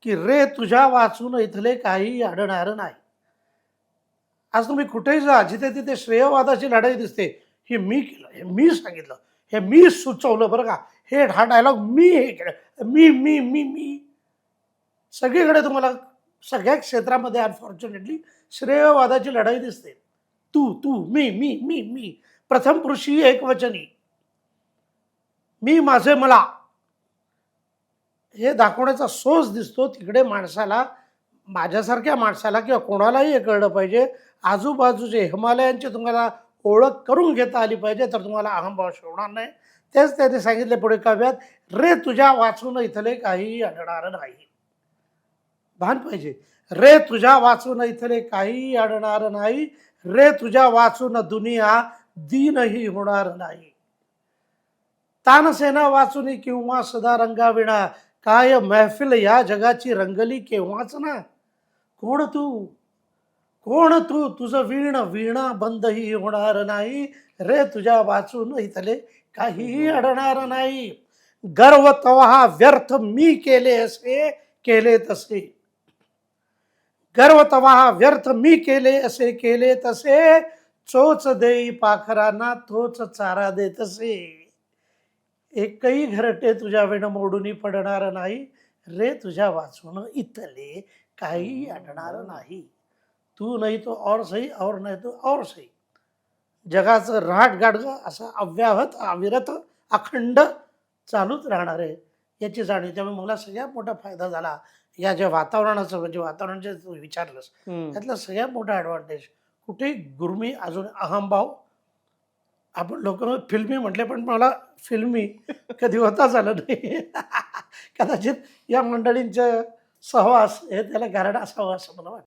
की रे तुझ्या वाचून इथले काही अडणार नाही. आज तुम्ही कुठेही जा, जिथे तिथे श्रेयवादाची लढाई दिसते. हे मी केलं, हे मी सांगितलं, हे मी सुचवलं बरं का, हे हा डायलॉग मी हे केलं, मी सगळीकडे तुम्हाला सगळ्या क्षेत्रामध्ये अनफॉर्च्युनेटली श्रेयवादाची लढाई दिसते. तू तू मी प्रथम पुरुषी एकवचनी, मी माझे मला, हे दाखवण्याचा सोच दिसतो. तिकडे माणसाला, माझ्यासारख्या माणसाला किंवा कोणालाही हे कळलं पाहिजे, आजूबाजूचे हिमालयांची तुम्हाला ओळख करून घेता आली पाहिजे, तर तुम्हाला अहंभाव होणार नाही. तेच त्याने सांगितले पुढे काव्यात, रे तुझ्या वाचून इथले काही अडणार नाही. भान पाहिजे. रे तुझ्या वाचून इथले काही अडणार नाही, रे तुझ्या वाचून दुनिया दीनही होणार नाही. तानसेना वाचुनी किंवा सदा रंगाविणा, काय महफिल या जगाची रंगली केव्हाच ना. कोण तू, कोण तू, तुझं वीण वीणा बंदही होणार नाही, रे तुझ्या वाचून इथले काहीही अडणार नाही. गर्व तवा व्यर्थ मी केले असे केले तसे, गर्व तवा व्यर्थ मी केले असे केले तसे, चोच देई पाखरांना तोच चारा देत असे. एकही घरटे तुझ्या विण मोडून पडणार नाही, रे तुझ्या वाचून इथले काही अडणार नाही. तू नाही तो और सही, और नाही तो और सही. जगाचं रहाट गाडगं असं अव्याहत अविरत अखंड चालूच राहणार आहे, याची जाणीव. त्यामुळे मला सगळ्यात मोठा फायदा झाला या ज्या वातावरणाचं, म्हणजे वातावरणाचे तू विचारलंस त्यातला सगळ्यात मोठा ॲडव्हान्टेज, कुठेही गुरमी अजून अहंभाव, आपण लोक फिल्मी म्हटले पण मला फिल्मी कधी होताच आलं नाही. कदाचित या मंडळींचं सहवास हे त्याला कारण असावं असं मला वाटतं.